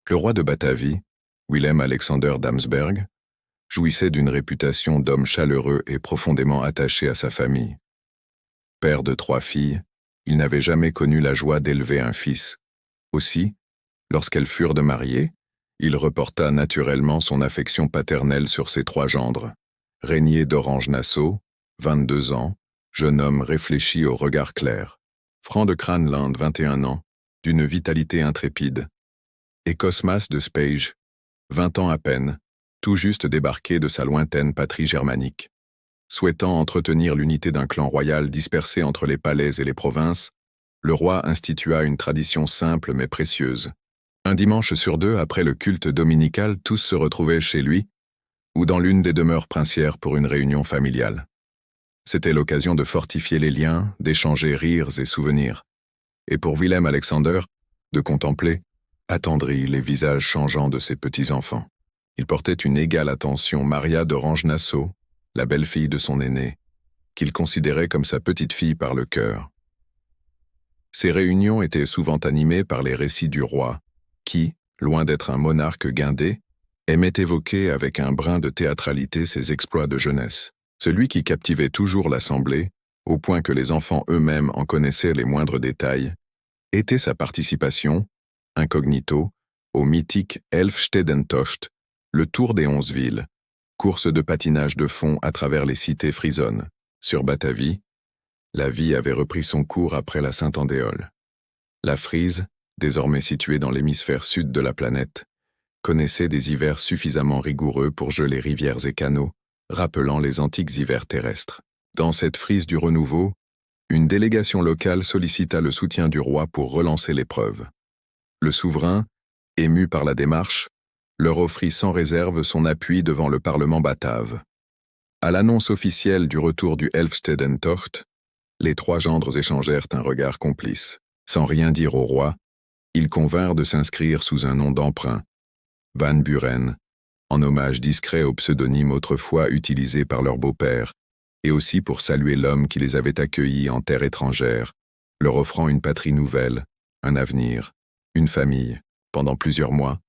Le roi de Batavie, Willem Alexander d'Amsberg, jouissait d'une réputation d'homme chaleureux et profondément attaché à sa famille. Père de 3 filles, il n'avait jamais connu la joie d'élever un fils. Aussi, lorsqu'elles furent de mariées, il reporta naturellement son affection paternelle sur ses 3 gendres. Régnier d'Orange-Nassau, 22 ans, jeune homme réfléchi au regard clair. Franc de Cranland, 21 ans, d'une vitalité intrépide. Et Cosmas de Speyge, 20 ans à peine, tout juste débarqué de sa lointaine patrie germanique. Souhaitant entretenir l'unité d'un clan royal dispersé entre les palais et les provinces, le roi institua une tradition simple mais précieuse. Un dimanche sur 2 après le culte dominical, tous se retrouvaient chez lui, ou dans l'une des demeures princières pour une réunion familiale. C'était l'occasion de fortifier les liens, d'échanger rires et souvenirs. Et pour Willem Alexander, de contempler, attendri, les visages changeants de ses petits-enfants. Il portait une égale attention Maria d'Orange-Nassau, la belle-fille de son aîné, qu'il considérait comme sa petite-fille par le cœur. Ces réunions étaient souvent animées par les récits du roi, qui, loin d'être un monarque guindé, aimait évoquer avec un brin de théâtralité ses exploits de jeunesse. Celui qui captivait toujours l'assemblée, au point que les enfants eux-mêmes en connaissaient les moindres détails, était sa participation, incognito, au mythique Elfstedentocht, le Tour des 11 villes, course de patinage de fond à travers les cités frisonnes. Sur Batavie, la vie avait repris son cours après la Saint-Andéol. La Frise, désormais située dans l'hémisphère sud de la planète, connaissait des hivers suffisamment rigoureux pour geler rivières et canaux, rappelant les antiques hivers terrestres. Dans cette Frise du renouveau, une délégation locale sollicita le soutien du roi pour relancer l'épreuve. Le souverain, ému par la démarche, leur offrit sans réserve son appui devant le Parlement batave. À l'annonce officielle du retour du Elfstedentocht, les 3 gendres échangèrent un regard complice. Sans rien dire au roi, ils convinrent de s'inscrire sous un nom d'emprunt, Van Buren, en hommage discret au pseudonyme autrefois utilisé par leur beau-père, et aussi pour saluer l'homme qui les avait accueillis en terre étrangère, leur offrant une patrie nouvelle, un avenir, une famille. Pendant plusieurs mois,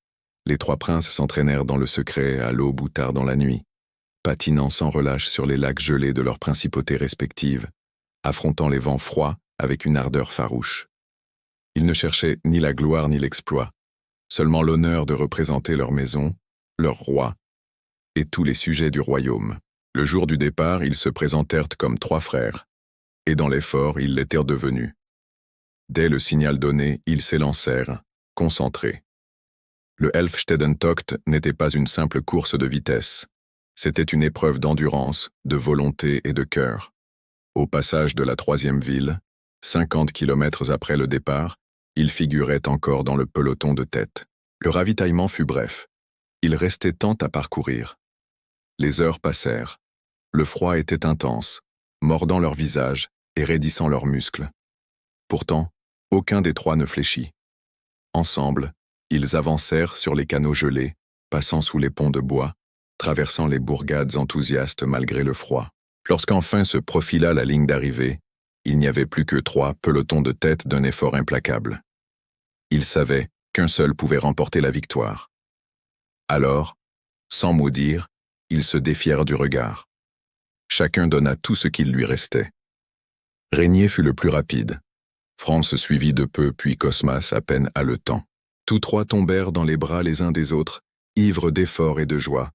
les 3 princes s'entraînèrent dans le secret à l'aube ou tard dans la nuit, patinant sans relâche sur les lacs gelés de leurs principautés respectives, affrontant les vents froids avec une ardeur farouche. Ils ne cherchaient ni la gloire ni l'exploit, seulement l'honneur de représenter leur maison, leur roi, et tous les sujets du royaume. Le jour du départ, ils se présentèrent comme 3 frères, et dans l'effort, ils l'étaient devenus. Dès le signal donné, ils s'élancèrent, concentrés. Le Elfstedentocht n'était pas une simple course de vitesse. C'était une épreuve d'endurance, de volonté et de cœur. Au passage de la 3e ville, 50 kilomètres après le départ, ils figuraient encore dans le peloton de tête. Le ravitaillement fut bref. Il restait tant à parcourir. Les heures passèrent. Le froid était intense, mordant leurs visages et raidissant leurs muscles. Pourtant, aucun des 3 ne fléchit. Ensemble, ils avancèrent sur les canaux gelés, passant sous les ponts de bois, traversant les bourgades enthousiastes malgré le froid. Lorsqu'enfin se profila la ligne d'arrivée, il n'y avait plus que 3 pelotons de tête d'un effort implacable. Ils savaient qu'un seul pouvait remporter la victoire. Alors, sans mot dire, ils se défièrent du regard. Chacun donna tout ce qu'il lui restait. Régnier fut le plus rapide. France suivit de peu, puis Cosmas à peine haletant. Tous 3 tombèrent dans les bras les uns des autres, ivres d'effort et de joie.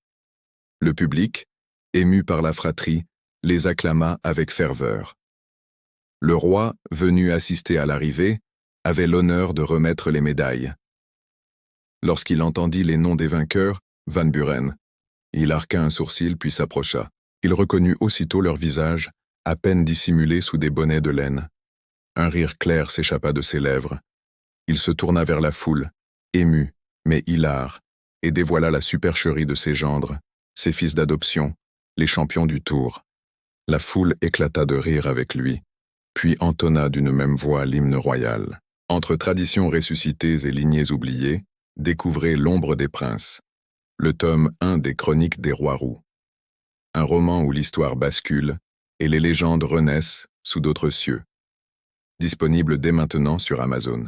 Le public, ému par la fratrie, les acclama avec ferveur. Le roi, venu assister à l'arrivée, avait l'honneur de remettre les médailles. Lorsqu'il entendit les noms des vainqueurs, Van Buren, il arqua un sourcil puis s'approcha. Il reconnut aussitôt leurs visages, à peine dissimulés sous des bonnets de laine. Un rire clair s'échappa de ses lèvres. Il se tourna vers la foule, ému, mais hilar, et dévoila la supercherie de ses gendres, ses fils d'adoption, les champions du Tour. La foule éclata de rire avec lui, puis entonna d'une même voix l'hymne royal. Entre traditions ressuscitées et lignées oubliées, découvrez L'ombre des princes, le tome 1 des Chroniques des rois roux. Un roman où l'histoire bascule et les légendes renaissent sous d'autres cieux. Disponible dès maintenant sur Amazon.